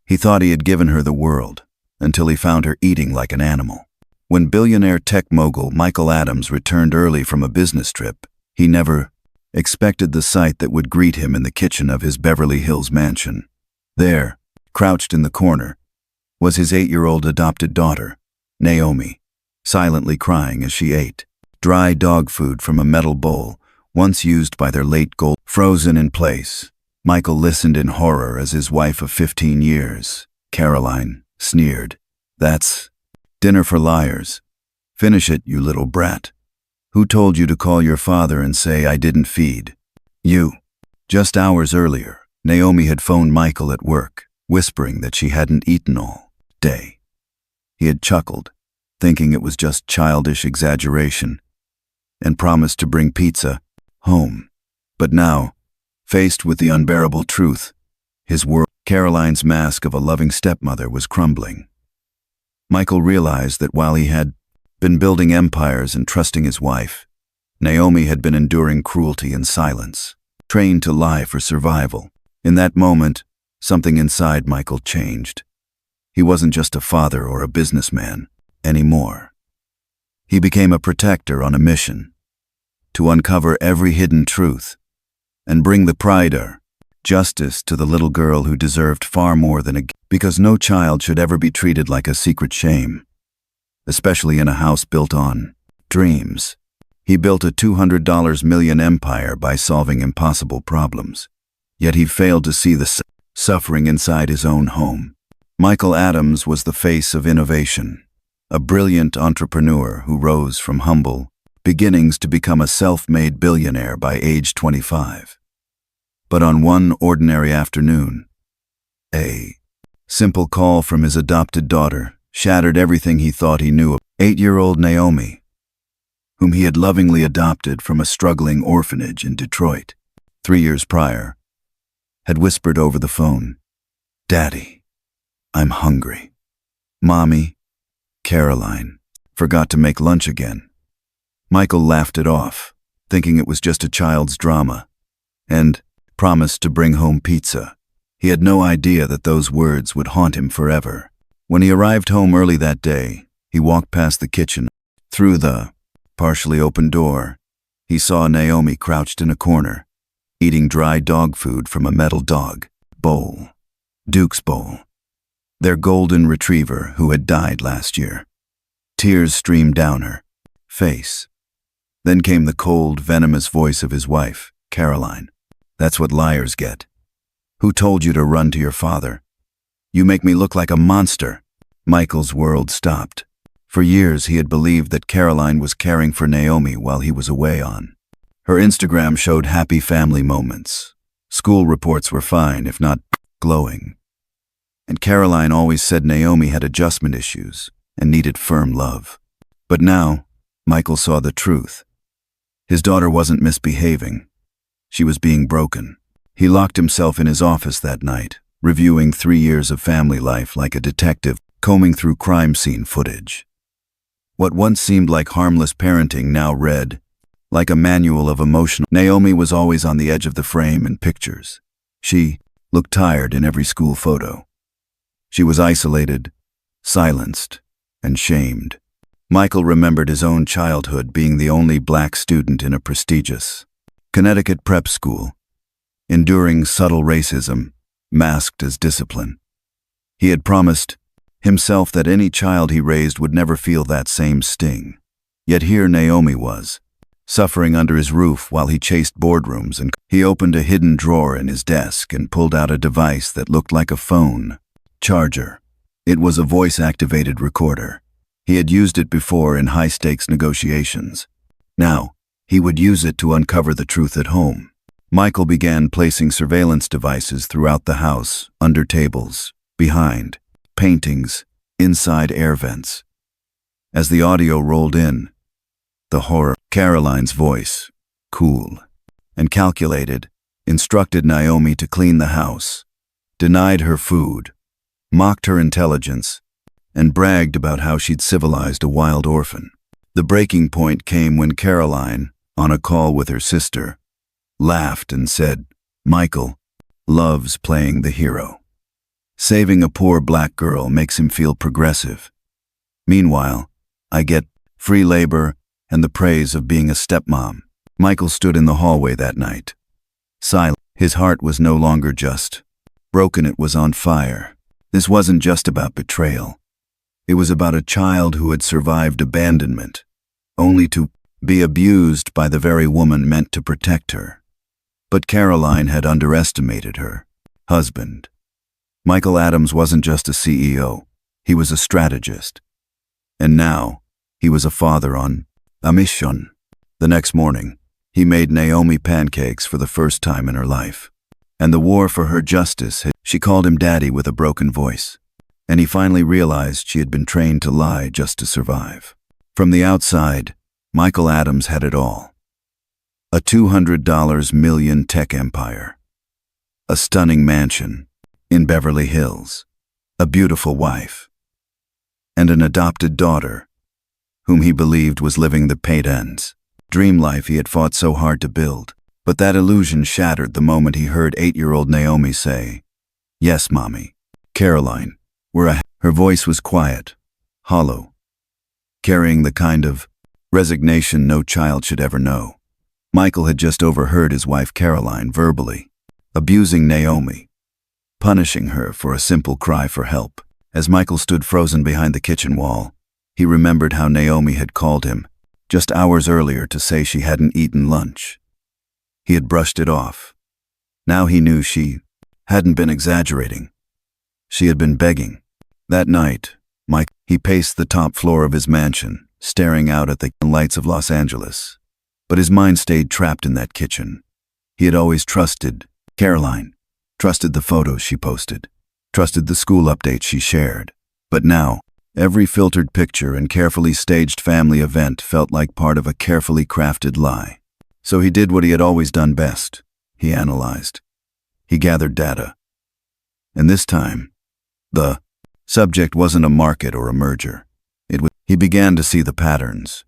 He thought he had given her the world, until he found her eating like an animal. When billionaire tech mogul Michael Adams returned early from a business trip, he never expected the sight that would greet him in the kitchen of his Beverly Hills mansion. There, crouched in the corner, was his 8-year-old adopted daughter, Naomi, silently crying as she ate dry dog food from a metal bowl once used by their late gold, frozen in place. Michael listened in horror as his wife of 15 years, Caroline, sneered, "That's dinner for liars. Finish it, you little brat. Who told you to call your father and say I didn't feed you?" Just hours earlier, Naomi had phoned Michael at work, whispering that she hadn't eaten all day. He had chuckled, thinking it was just childish exaggeration, and promised to bring pizza home. But now, faced with the unbearable truth, his world, Caroline's mask of a loving stepmother was crumbling. Michael realized that while he had been building empires and trusting his wife, Naomi had been enduring cruelty and silence, trained to lie for survival. In that moment, something inside Michael changed. He wasn't just a father or a businessman anymore. He became a protector on a mission to uncover every hidden truth and bring the pride or justice to the little girl who deserved far more than because no child should ever be treated like a secret shame, especially in a house built on dreams. He built a $200 million empire by solving impossible problems, yet he failed to see the suffering inside his own home. Michael Adams was the face of innovation, a brilliant entrepreneur who rose from humble beginnings to become a self-made billionaire by age 25. But on one ordinary afternoon, a simple call from his adopted daughter shattered everything he thought he knew of 8-year-old Naomi, whom he had lovingly adopted from a struggling orphanage in Detroit 3 years prior, had whispered over the phone, "Daddy, I'm hungry. Mommy, Caroline, forgot to make lunch again." Michael laughed it off, thinking it was just a child's drama, and promised to bring home pizza. He had no idea that those words would haunt him forever. When he arrived home early that day, he walked past the kitchen. Through the partially open door, he saw Naomi crouched in a corner, eating dry dog food from a metal dog bowl, Duke's bowl, their golden retriever who had died last year. Tears streamed down her face. Then came the cold, venomous voice of his wife, Caroline. "That's what liars get. Who told you to run to your father? You make me look like a monster." Michael's world stopped. For years he had believed that Caroline was caring for Naomi while he was away on. Her Instagram showed happy family moments. School reports were fine, if not glowing. And Caroline always said Naomi had adjustment issues and needed firm love. But now, Michael saw the truth. His daughter wasn't misbehaving. She was being broken. He locked himself in his office that night, reviewing 3 years of family life like a detective combing through crime scene footage. What once seemed like harmless parenting now read like a manual of emotional. Naomi was always on the edge of the frame in pictures. She looked tired in every school photo. She was isolated, silenced, and shamed. Michael remembered his own childhood being the only black student in a prestigious Connecticut prep school, enduring subtle racism, masked as discipline. He had promised himself that any child he raised would never feel that same sting. Yet here Naomi was, suffering under his roof while he chased boardrooms, and he opened a hidden drawer in his desk and pulled out a device that looked like a phone charger. It was a voice-activated recorder. He had used it before in high-stakes negotiations. Now, he would use it to uncover the truth at home. Michael began placing surveillance devices throughout the house, under tables, behind paintings, inside air vents. As the audio rolled in, the horror. Caroline's voice, cool and calculated, instructed Naomi to clean the house, denied her food, mocked her intelligence, and bragged about how she'd civilized a wild orphan. The breaking point came when Caroline, on a call with her sister, laughed and said, "Michael loves playing the hero." Saving a poor black girl makes him feel progressive. Meanwhile, I get free labor and the praise of being a stepmom. Michael stood in the hallway that night, silent. His heart was no longer just broken, it was on fire. This wasn't just about betrayal. It was about a child who had survived abandonment, only to be abused by the very woman meant to protect her. But Caroline had underestimated her husband. Michael Adams wasn't just a CEO, he was a strategist. And now, he was a father on a mission. The next morning, he made Naomi pancakes for the first time in her life. And the war for her justice she called him daddy with a broken voice. And he finally realized she had been trained to lie just to survive. From the outside, Michael Adams had it all. A $200 million tech empire. A stunning mansion in Beverly Hills. A beautiful wife. And an adopted daughter, whom he believed was living the paid ends dream life he had fought so hard to build. But that illusion shattered the moment he heard 8-year-old Naomi say, "Yes, Mommy. Caroline, Her voice was quiet, hollow, carrying the kind of resignation no child should ever know. Michael had just overheard his wife Caroline verbally abusing Naomi, punishing her for a simple cry for help. As Michael stood frozen behind the kitchen wall, he remembered how Naomi had called him just hours earlier to say she hadn't eaten lunch. He had brushed it off. Now he knew she hadn't been exaggerating. She had been begging. That night, he paced the top floor of his mansion, staring out at the lights of Los Angeles. But his mind stayed trapped in that kitchen. He had always trusted Caroline, trusted the photos she posted, trusted the school updates she shared. But now, every filtered picture and carefully staged family event felt like part of a carefully crafted lie. So he did what he had always done best. He analyzed. He gathered data. And this time, the subject wasn't a market or a merger. He began to see the patterns.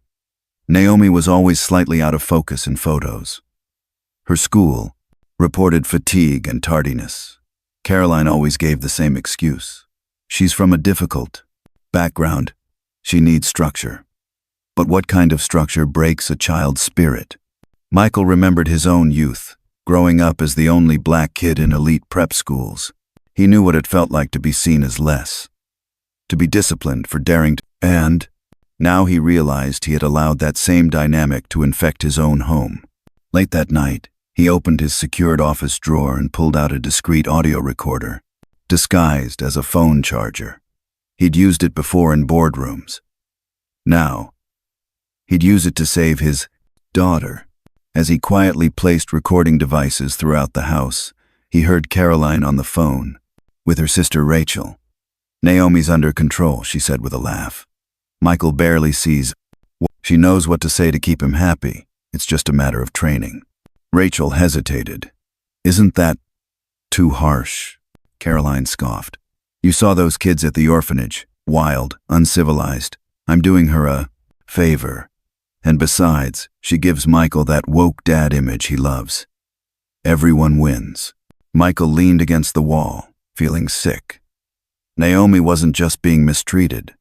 Naomi was always slightly out of focus in photos. Her school reported fatigue and tardiness. Caroline always gave the same excuse. She's from a difficult background. She needs structure. But what kind of structure breaks a child's spirit? Michael remembered his own youth, growing up as the only black kid in elite prep schools. He knew what it felt like to be seen as less, to be disciplined for daring to, and now he realized he had allowed that same dynamic to infect his own home. Late that night, he opened his secured office drawer and pulled out a discreet audio recorder, disguised as a phone charger. He'd used it before in boardrooms. Now, he'd use it to save his daughter. As he quietly placed recording devices throughout the house, he heard Caroline on the phone with her sister Rachel. "Naomi's under control," she said with a laugh. "Michael barely sees. She knows what to say to keep him happy. It's just a matter of training." Rachel hesitated. "Isn't that too harsh?" Caroline scoffed. "You saw those kids at the orphanage, wild, uncivilized. I'm doing her a favor. And besides, she gives Michael that woke dad image he loves. Everyone wins." Michael leaned against the wall, feeling sick. Naomi wasn't just being mistreated.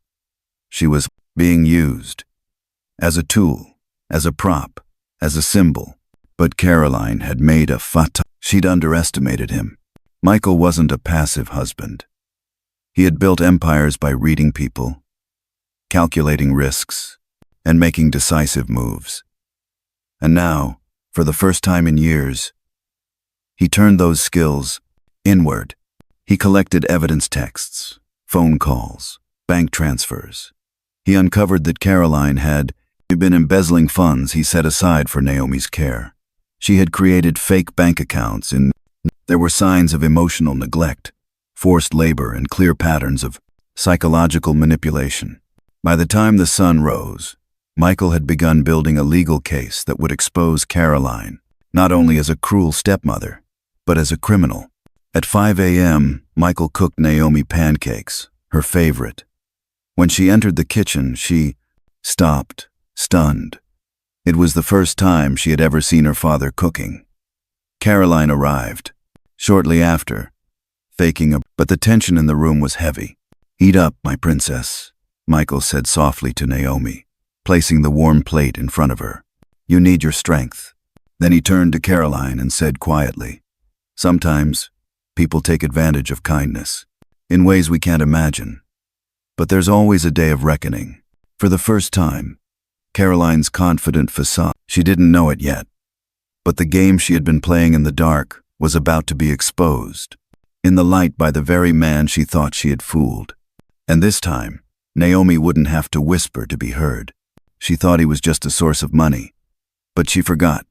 She was being used. As a tool, as a prop, as a symbol. But Caroline had made a fatal. She'd underestimated him. Michael wasn't a passive husband. He had built empires by reading people, calculating risks, and making decisive moves. And now, for the first time in years, he turned those skills inward. He collected evidence texts, phone calls, bank transfers. He uncovered that Caroline had been embezzling funds he set aside for Naomi's care. She had created fake bank accounts and there were signs of emotional neglect, forced labor, and clear patterns of psychological manipulation. By the time the sun rose, Michael had begun building a legal case that would expose Caroline, not only as a cruel stepmother, but as a criminal. At 5 a.m., Michael cooked Naomi pancakes, her favorite. When she entered the kitchen, she stopped, stunned. It was the first time she had ever seen her father cooking. Caroline arrived. Shortly after, faking but the tension in the room was heavy. "Eat up, my princess," Michael said softly to Naomi, placing the warm plate in front of her. "You need your strength." Then he turned to Caroline and said quietly, "Sometimes people take advantage of kindness in ways we can't imagine. But there's always a day of reckoning." For the first time, Caroline's confident facade, she didn't know it yet, but the game she had been playing in the dark was about to be exposed in the light by the very man she thought she had fooled. And this time, Naomi wouldn't have to whisper to be heard. She thought he was just a source of money, but she forgot.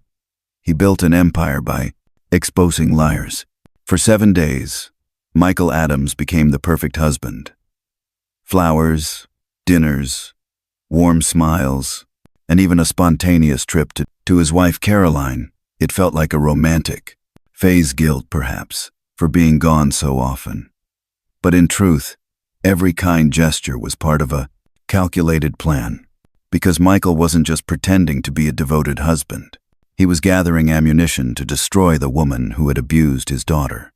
He built an empire by exposing liars. For 7 days, Michael Adams became the perfect husband. Flowers, dinners, warm smiles, and even a spontaneous trip to his wife Caroline. It felt like a romantic phase, guilt perhaps, for being gone so often. But in truth, every kind gesture was part of a calculated plan, because Michael wasn't just pretending to be a devoted husband. He was gathering ammunition to destroy the woman who had abused his daughter.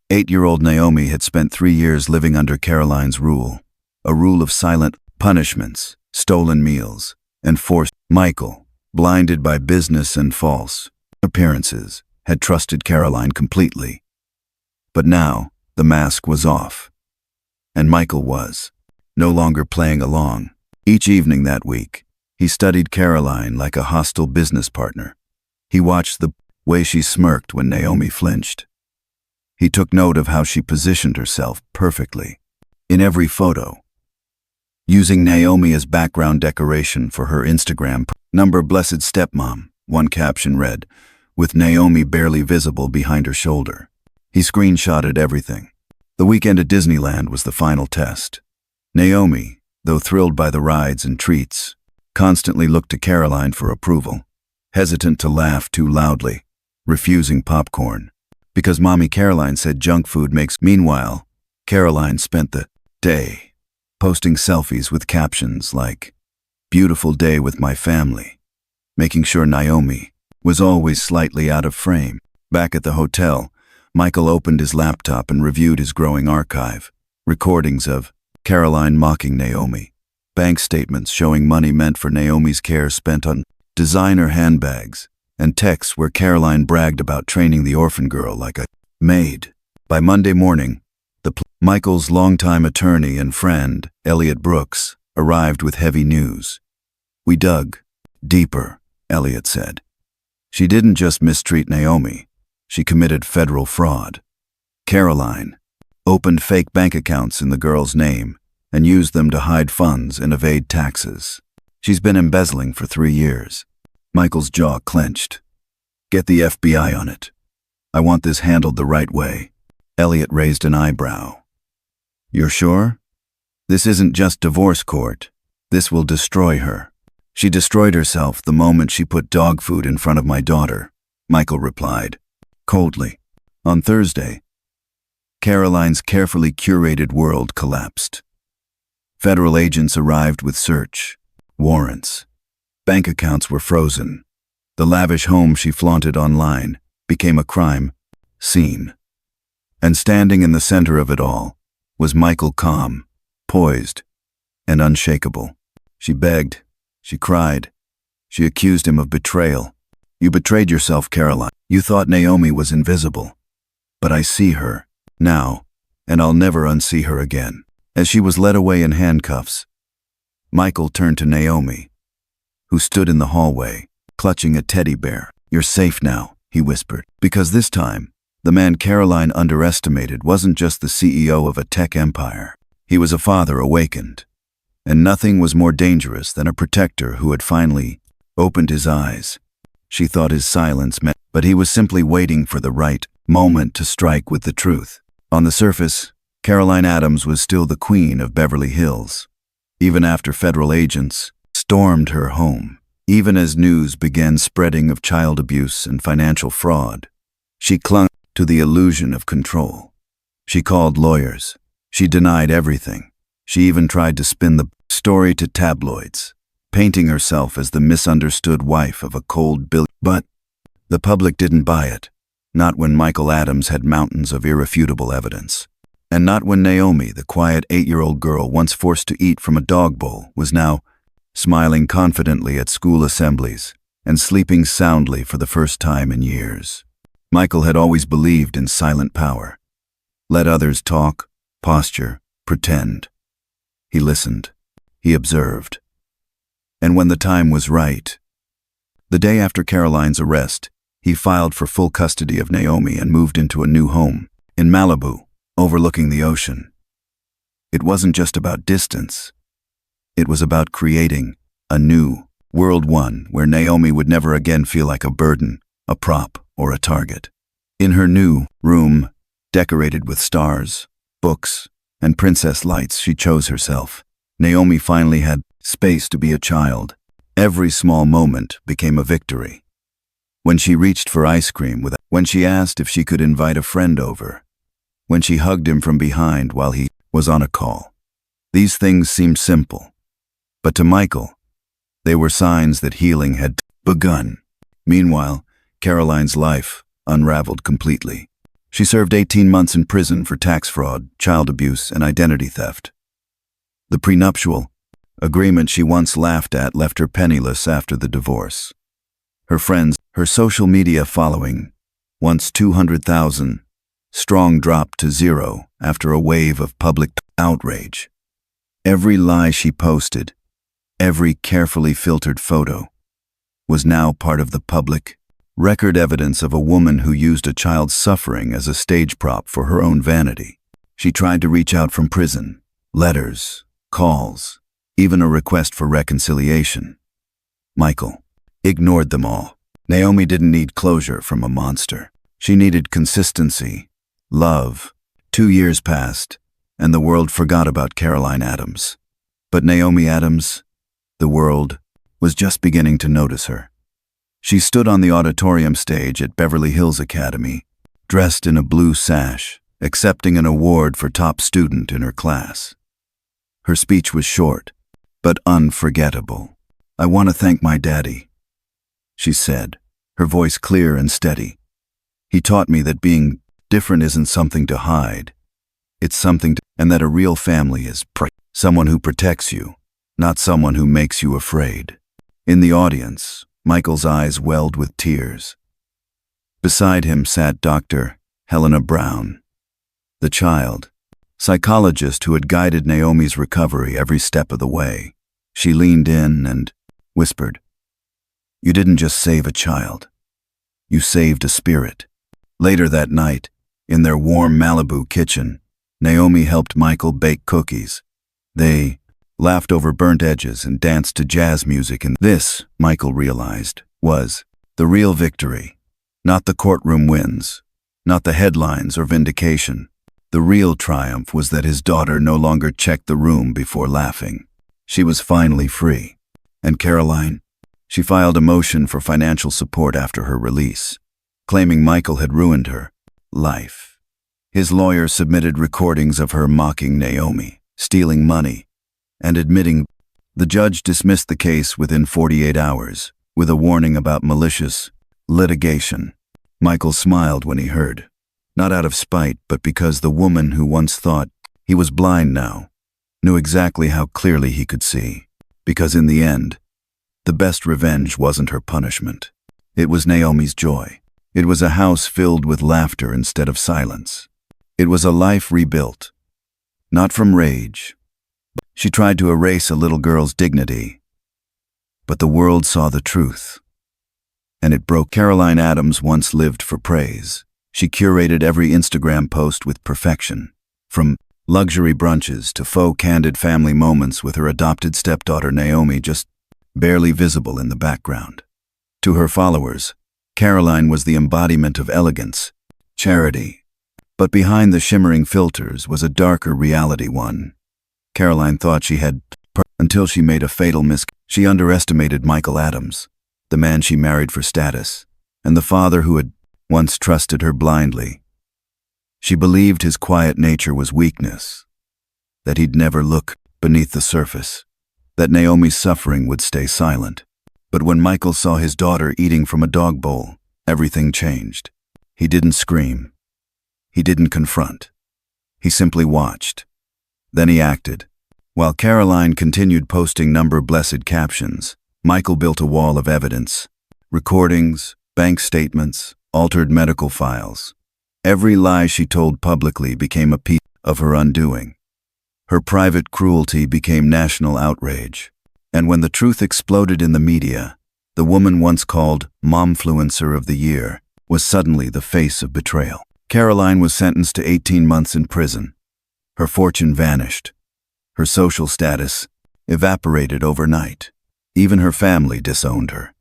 8-year-old Naomi had spent 3 years living under Caroline's rule, a rule of silent punishments, stolen meals, and forced. Michael, blinded by business and false appearances, had trusted Caroline completely. But now, the mask was off, and Michael was no longer playing along. Each evening that week, he studied Caroline like a hostile business partner. He watched the way she smirked when Naomi flinched. He took note of how she positioned herself perfectly in every photo, using Naomi as background decoration for her Instagram. Number blessed stepmom, one caption read, with Naomi barely visible behind her shoulder. He screenshotted everything. The weekend at Disneyland was the final test. Naomi, though thrilled by the rides and treats, constantly looked to Caroline for approval, hesitant to laugh too loudly, refusing popcorn, because Mommy Caroline said junk food makes. Meanwhile, Caroline spent the day posting selfies with captions like, "Beautiful day with my family," making sure Naomi was always slightly out of frame. Back at the hotel, Michael opened his laptop and reviewed his growing archive, recordings of Caroline mocking Naomi, bank statements showing money meant for Naomi's care spent on designer handbags, and texts where Caroline bragged about training the orphan girl like a maid. By Monday morning, Michael's longtime attorney and friend, Elliot Brooks, arrived with heavy news. "We dug deeper," Elliot said. "She didn't just mistreat Naomi, she committed federal fraud. Caroline opened fake bank accounts in the girl's name and used them to hide funds and evade taxes. She's been embezzling for 3 years. Michael's jaw clenched. "Get the FBI on it. I want this handled the right way." Elliot raised an eyebrow. "You're sure? This isn't just divorce court. This will destroy her." "She destroyed herself the moment she put dog food in front of my daughter," Michael replied, coldly. On Thursday, Caroline's carefully curated world collapsed. Federal agents arrived with search warrants. Bank accounts were frozen. The lavish home she flaunted online became a crime scene. And standing in the center of it all was Michael, calm, poised, and unshakable. She begged, she cried, she accused him of betrayal. "You betrayed yourself, Caroline. You thought Naomi was invisible. But I see her now, and I'll never unsee her again." As she was led away in handcuffs, Michael turned to Naomi, who stood in the hallway, clutching a teddy bear. "You're safe now," he whispered, because this time, the man Caroline underestimated wasn't just the CEO of a tech empire. He was a father awakened, and nothing was more dangerous than a protector who had finally opened his eyes. She thought his silence meant, but he was simply waiting for the right moment to strike with the truth. On the surface, Caroline Adams was still the queen of Beverly Hills, even after federal agents stormed her home. Even as news began spreading of child abuse and financial fraud, she clung to the illusion of control. She called lawyers. She denied everything. She even tried to spin the story to tabloids, painting herself as the misunderstood wife of a cold billionaire. But the public didn't buy it, not when Michael Adams had mountains of irrefutable evidence. And not when Naomi, the quiet 8-year-old girl once forced to eat from a dog bowl, was now smiling confidently at school assemblies and sleeping soundly for the first time in years. Michael had always believed in silent power. Let others talk, posture, pretend. He listened. He observed. And when the time was right, the day after Caroline's arrest, he filed for full custody of Naomi and moved into a new home in Malibu, overlooking the ocean. It wasn't just about distance. It was about creating a new world, one where Naomi would never again feel like a burden, a prop, or a target. In her new room, decorated with stars, books, and princess lights she chose herself, Naomi finally had space to be a child. Every small moment became a victory. When she reached for ice cream, when she asked if she could invite a friend over, when she hugged him from behind while he was on a call. These things seemed simple, but to Michael, they were signs that healing had begun. Meanwhile, Caroline's life unraveled completely. She served 18 months in prison for tax fraud, child abuse, and identity theft. The prenuptial agreement she once laughed at left her penniless after the divorce. Her friends, her social media following, once 200,000 strong, dropped to zero after a wave of public outrage. Every lie she posted, every carefully filtered photo, was now part of the public record, evidence of a woman who used a child's suffering as a stage prop for her own vanity. She tried to reach out from prison, letters, calls, even a request for reconciliation. Michael ignored them all. Naomi didn't need closure from a monster. She needed consistency, love. 2 years passed, and the world forgot about Caroline Adams. But Naomi Adams, the world, was just beginning to notice her. She stood on the auditorium stage at Beverly Hills Academy, dressed in a blue sash, accepting an award for top student in her class. Her speech was short, but unforgettable. "I want to thank my daddy," she said, her voice clear and steady. "He taught me that being different isn't something to hide. It's something to, and that a real family is someone who protects you, not someone who makes you afraid." In the audience, Michael's eyes welled with tears. Beside him sat Dr. Helena Brown, the child psychologist who had guided Naomi's recovery every step of the way. She leaned in and whispered, "You didn't just save a child. You saved a spirit." Later that night, in their warm Malibu kitchen, Naomi helped Michael bake cookies. They laughed over burnt edges and danced to jazz music, and this, Michael realized, was the real victory. Not the courtroom wins, not the headlines or vindication. The real triumph was that his daughter no longer checked the room before laughing. She was finally free. And Caroline? She filed a motion for financial support after her release, claiming Michael had ruined her life. His lawyer submitted recordings of her mocking Naomi, stealing money, and admitting. The judge dismissed the case within 48 hours, with a warning about malicious litigation. Michael smiled when he heard, not out of spite, but because the woman who once thought he was blind now knew exactly how clearly he could see. Because in the end, the best revenge wasn't her punishment. It was Naomi's joy. It was a house filled with laughter instead of silence. It was a life rebuilt, not from rage. She tried to erase a little girl's dignity, but the world saw the truth, and it broke. Caroline Adams once lived for praise. She curated every Instagram post with perfection, from luxury brunches to faux candid family moments with her adopted stepdaughter Naomi just barely visible in the background. To her followers, Caroline was the embodiment of elegance, charity. But behind the shimmering filters was a darker reality one. Caroline thought she had, until she made a fatal mistake. She underestimated Michael Adams, the man she married for status, and the father who had once trusted her blindly. She believed his quiet nature was weakness, that he'd never look beneath the surface, that Naomi's suffering would stay silent. But when Michael saw his daughter eating from a dog bowl, everything changed. He didn't scream. He didn't confront. He simply watched. Then he acted. While Caroline continued posting number-blessed captions, Michael built a wall of evidence. Recordings, bank statements, altered medical files. Every lie she told publicly became a piece of her undoing. Her private cruelty became national outrage. And when the truth exploded in the media, the woman once called Momfluencer of the Year was suddenly the face of betrayal. Caroline was sentenced to 18 months in prison. Her fortune vanished. Her social status evaporated overnight. Even her family disowned her.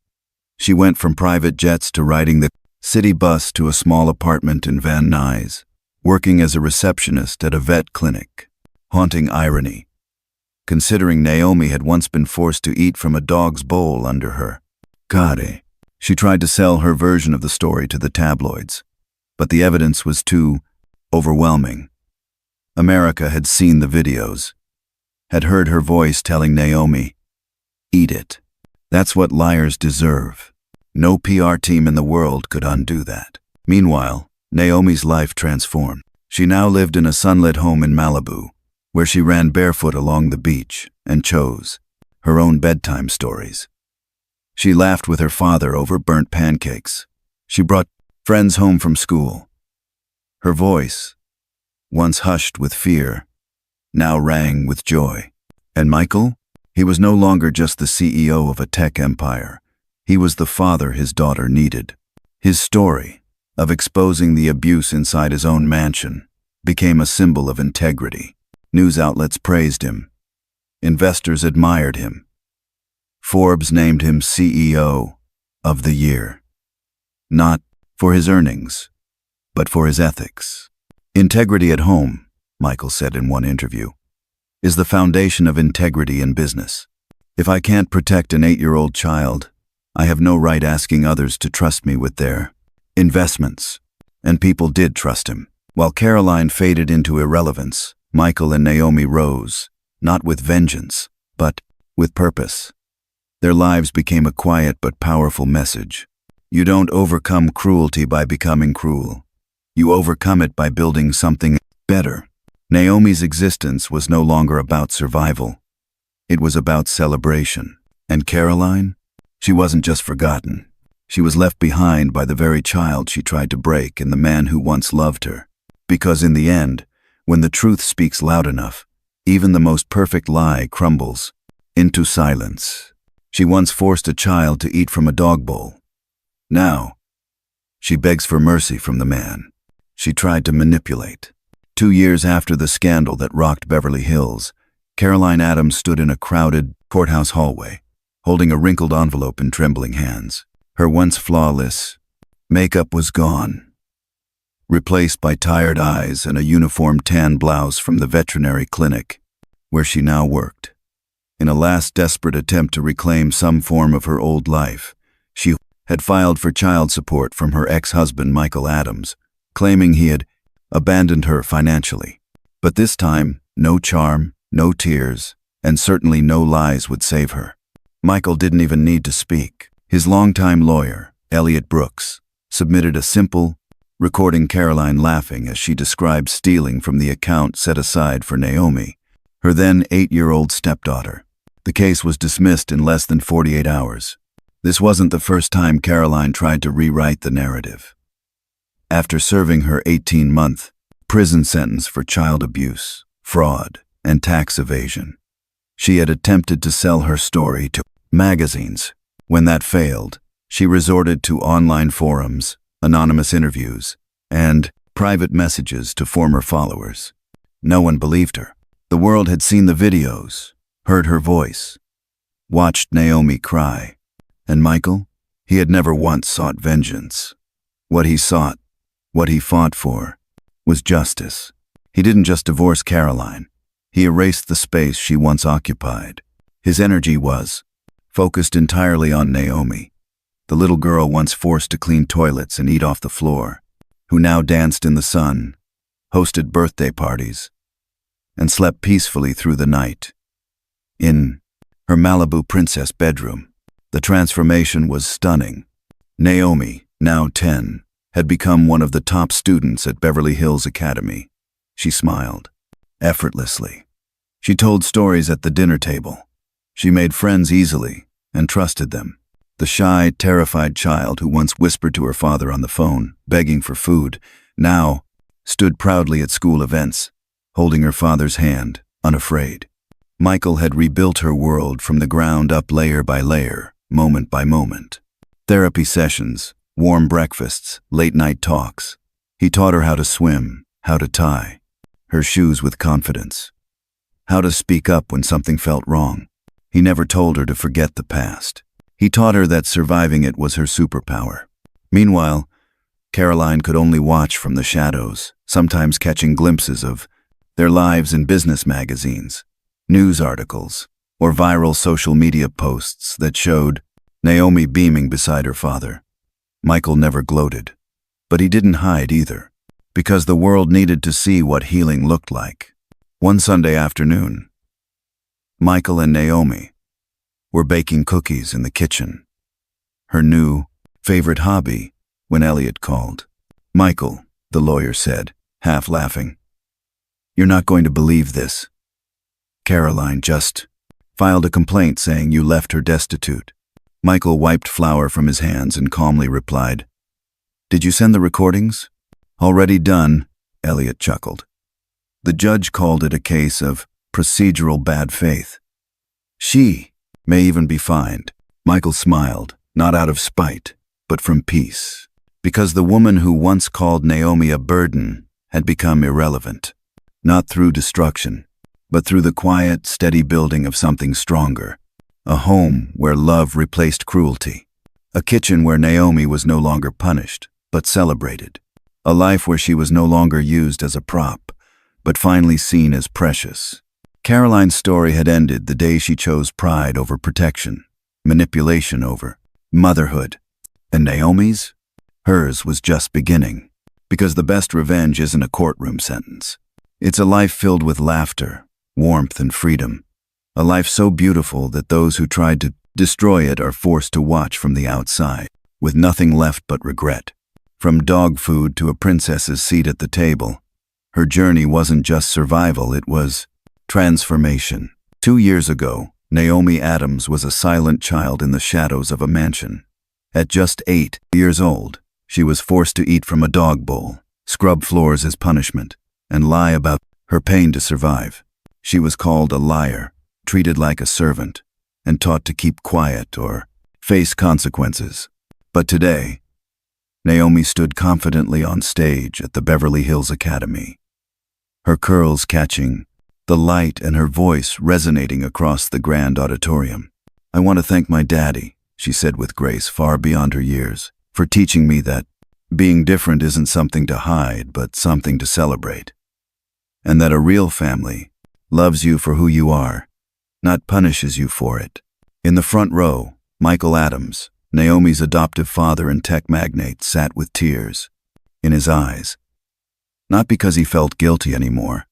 She went from private jets to riding the city bus to a small apartment in Van Nuys, working as a receptionist at a vet clinic. Haunting irony, considering Naomi had once been forced to eat from a dog's bowl under her. God, she tried to sell her version of the story to the tabloids, but the evidence was too overwhelming. America had seen the videos, had heard her voice telling Naomi, "Eat it." That's what liars deserve. No PR team in the world could undo that. Meanwhile, Naomi's life transformed. She now lived in a sunlit home in Malibu, where she ran barefoot along the beach and chose her own bedtime stories. She laughed with her father over burnt pancakes. She brought friends home from school. Her voice, once hushed with fear, now rang with joy. And Michael? He was no longer just the CEO of a tech empire. He was the father his daughter needed. His story of exposing the abuse inside his own mansion became a symbol of integrity. News outlets praised him. Investors admired him. Forbes named him CEO of the Year. Not for his earnings, but for his ethics. Integrity at home, Michael said in one interview, is the foundation of integrity in business. If I can't protect an 8-year-old child, I have no right asking others to trust me with their investments. And people did trust him. While Caroline faded into irrelevance, Michael and Naomi rose, not with vengeance, but with purpose. Their lives became a quiet but powerful message. You don't overcome cruelty by becoming cruel. You overcome it by building something better. Naomi's existence was no longer about survival. It was about celebration. And Caroline? She wasn't just forgotten. She was left behind by the very child she tried to break and the man who once loved her. Because in the end, when the truth speaks loud enough, even the most perfect lie crumbles into silence. She once forced a child to eat from a dog bowl. Now, she begs for mercy from the man she tried to manipulate. 2 years after the scandal that rocked Beverly Hills, Caroline Adams stood in a crowded courthouse hallway, holding a wrinkled envelope in trembling hands. Her once flawless makeup was gone, replaced by tired eyes and a uniform tan blouse from the veterinary clinic where she now worked. In a last desperate attempt to reclaim some form of her old life, she had filed for child support from her ex-husband Michael Adams, claiming he had abandoned her financially. But this time, no charm, no tears, and certainly no lies would save her. Michael didn't even need to speak. His longtime lawyer, Elliot Brooks, submitted a simple recording Caroline laughing as she described stealing from the account set aside for Naomi, her then 8-year-old stepdaughter. The case was dismissed in less than 48 hours. This wasn't the first time Caroline tried to rewrite the narrative. After serving her 18-month prison sentence for child abuse, fraud, and tax evasion, she had attempted to sell her story to magazines. When that failed, she resorted to online forums, anonymous interviews, and private messages to former followers. No one believed her. The world had seen the videos, heard her voice, watched Naomi cry. And Michael? He had never once sought vengeance. What he sought, what he fought for, was justice. He didn't just divorce Caroline. He erased the space she once occupied. His energy was focused entirely on Naomi, the little girl once forced to clean toilets and eat off the floor, who now danced in the sun, hosted birthday parties, and slept peacefully through the night. In her Malibu princess bedroom, the transformation was stunning. Naomi, now 10, had become one of the top students at Beverly Hills Academy. She smiled, effortlessly. She told stories at the dinner table. She made friends easily and trusted them. The shy, terrified child who once whispered to her father on the phone, begging for food, now stood proudly at school events, holding her father's hand, unafraid. Michael had rebuilt her world from the ground up, layer by layer, moment by moment. Therapy sessions, warm breakfasts, late-night talks. He taught her how to swim, how to tie her shoes with confidence, how to speak up when something felt wrong. He never told her to forget the past. He taught her that surviving it was her superpower. Meanwhile, Caroline could only watch from the shadows, sometimes catching glimpses of their lives in business magazines, news articles, or viral social media posts that showed Naomi beaming beside her father. Michael never gloated, but he didn't hide either, because the world needed to see what healing looked like. One Sunday afternoon, Michael and Naomi were baking cookies in the kitchen, her new favorite hobby, when Elliot called. "Michael," the lawyer said, half laughing, "you're not going to believe this. Caroline just filed a complaint saying you left her destitute." Michael wiped flour from his hands and calmly replied, "Did you send the recordings?" "Already done," Elliot chuckled. The judge called it a case of procedural bad faith. She may even be fined. Michael smiled, not out of spite, but from peace, because the woman who once called Naomi a burden had become irrelevant, not through destruction, but through the quiet, steady building of something stronger. A home where love replaced cruelty. A kitchen where Naomi was no longer punished, but celebrated. A life where she was no longer used as a prop, but finally seen as precious. Caroline's story had ended the day she chose pride over protection, manipulation over motherhood. And Naomi's? Hers was just beginning. Because the best revenge isn't a courtroom sentence. It's a life filled with laughter, warmth, and freedom. A life so beautiful that those who tried to destroy it are forced to watch from the outside, with nothing left but regret. From dog food to a princess's seat at the table, her journey wasn't just survival, it was transformation. 2 years ago, Naomi Adams was a silent child in the shadows of a mansion. At just 8 years old, she was forced to eat from a dog bowl, scrub floors as punishment, and lie about her pain to survive. She was called a liar, treated like a servant, and taught to keep quiet or face consequences. But today, Naomi stood confidently on stage at the Beverly Hills Academy, her curls catching the light and her voice resonating across the grand auditorium. "I want to thank my daddy," she said with grace far beyond her years, "for teaching me that being different isn't something to hide, but something to celebrate. And that a real family loves you for who you are, not punishes you for it." In the front row, Michael Adams, Naomi's adoptive father and tech magnate, sat with tears in his eyes, not because he felt guilty anymore,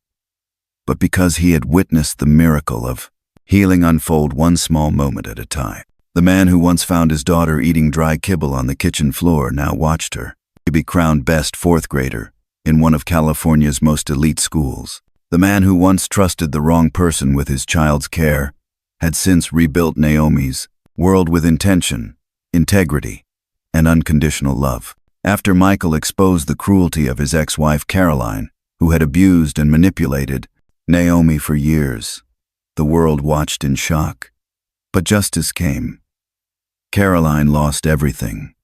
but because he had witnessed the miracle of healing unfold one small moment at a time. The man who once found his daughter eating dry kibble on the kitchen floor now watched her be crowned best fourth grader in one of California's most elite schools. The man who once trusted the wrong person with his child's care had since rebuilt Naomi's world with intention, integrity, and unconditional love. After Michael exposed the cruelty of his ex-wife Caroline, who had abused and manipulated Naomi for years, the world watched in shock. But justice came. Caroline lost everything.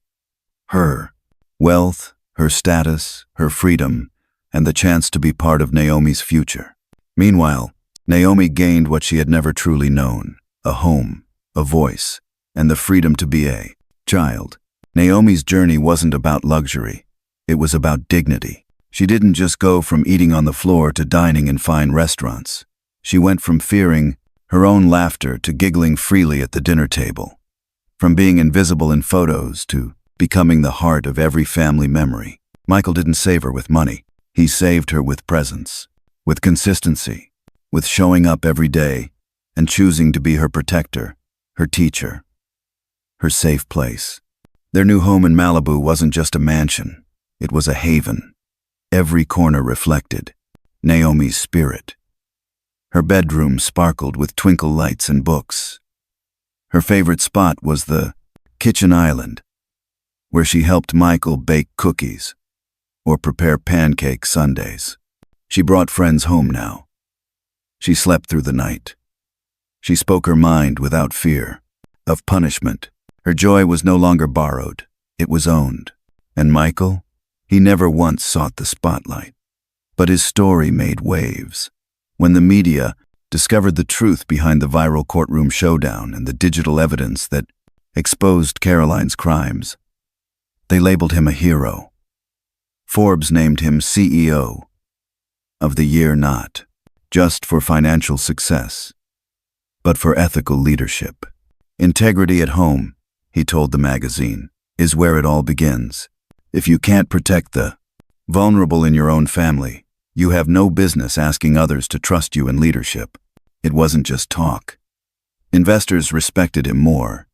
Her wealth, her status, her freedom, and the chance to be part of Naomi's future. Meanwhile, Naomi gained what she had never truly known: a home, a voice, and the freedom to be a child. Naomi's journey wasn't about luxury. It was about dignity. She didn't just go from eating on the floor to dining in fine restaurants. She went from fearing her own laughter to giggling freely at the dinner table. From being invisible in photos to becoming the heart of every family memory. Michael didn't save her with money. He saved her with presence, with consistency, with showing up every day and choosing to be her protector, her teacher, her safe place. Their new home in Malibu wasn't just a mansion. It was a haven. Every corner reflected Naomi's spirit. Her bedroom sparkled with twinkle lights and books. Her favorite spot was the kitchen island, where she helped Michael bake cookies or prepare pancake sundaes. She brought friends home now. She slept through the night. She spoke her mind without fear of punishment. Her joy was no longer borrowed, it was owned. And Michael? He never once sought the spotlight. But his story made waves. When the media discovered the truth behind the viral courtroom showdown and the digital evidence that exposed Caroline's crimes, they labeled him a hero. Forbes named him CEO of the year, not just for financial success, but for ethical leadership. Integrity at home, he told the magazine, is where it all begins. If you can't protect the vulnerable in your own family, you have no business asking others to trust you in leadership. It wasn't just talk. Investors respected him more.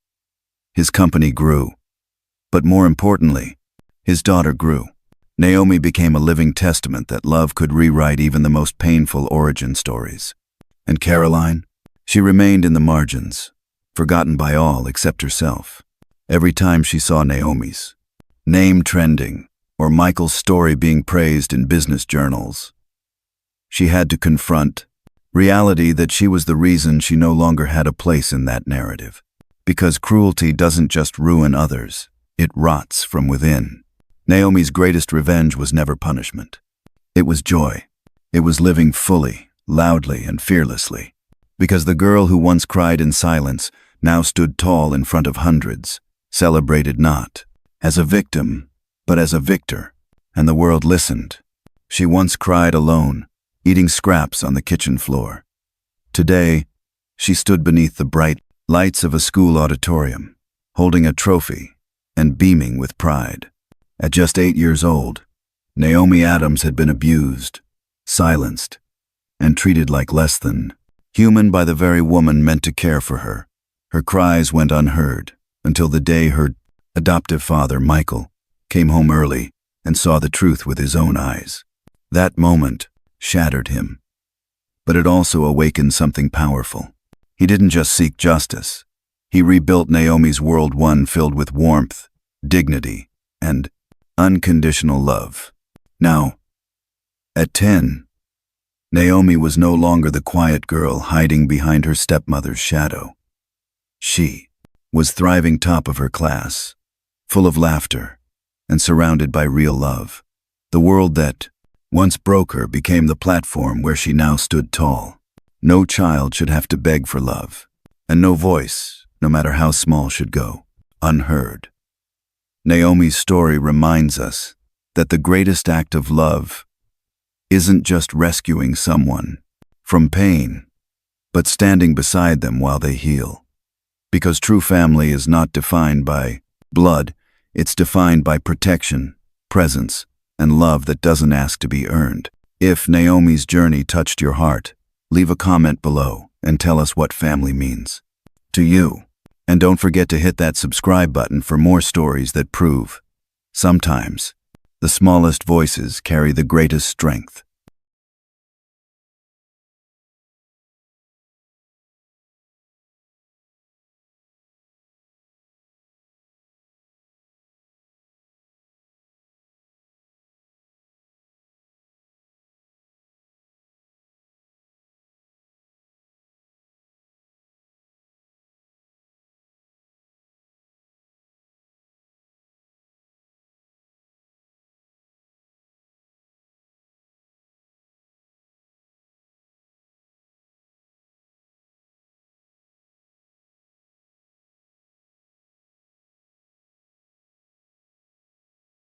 His company grew. But more importantly, his daughter grew. Naomi became a living testament that love could rewrite even the most painful origin stories. And Caroline? She remained in the margins, forgotten by all except herself. Every time she saw Naomi's name trending, or Michael's story being praised in business journals, she had to confront reality that she was the reason she no longer had a place in that narrative. Because cruelty doesn't just ruin others, it rots from within. Naomi's greatest revenge was never punishment. It was joy. It was living fully, loudly, and fearlessly. Because the girl who once cried in silence now stood tall in front of hundreds, celebrated not as a victim, but as a victor, and the world listened. She once cried alone, eating scraps on the kitchen floor. Today, she stood beneath the bright lights of a school auditorium, holding a trophy and beaming with pride. At just 8 years old, Naomi Adams had been abused, silenced, and treated like less than human by the very woman meant to care for her. Her cries went unheard until the day her adoptive father, Michael, came home early and saw the truth with his own eyes. That moment shattered him, but it also awakened something powerful. He didn't just seek justice. He rebuilt Naomi's world, one filled with warmth, dignity, and unconditional love. Now, at 10, Naomi was no longer the quiet girl hiding behind her stepmother's shadow. She was thriving top of her class, full of laughter, and surrounded by real love. The world that once broke her became the platform where she now stood tall. No child should have to beg for love, and no voice, no matter how small, should go unheard. Naomi's story reminds us that the greatest act of love isn't just rescuing someone from pain, but standing beside them while they heal. Because true family is not defined by blood, it's defined by protection, presence, and love that doesn't ask to be earned. If Naomi's journey touched your heart, leave a comment below and tell us what family means to you. And don't forget to hit that subscribe button for more stories that prove sometimes the smallest voices carry the greatest strength.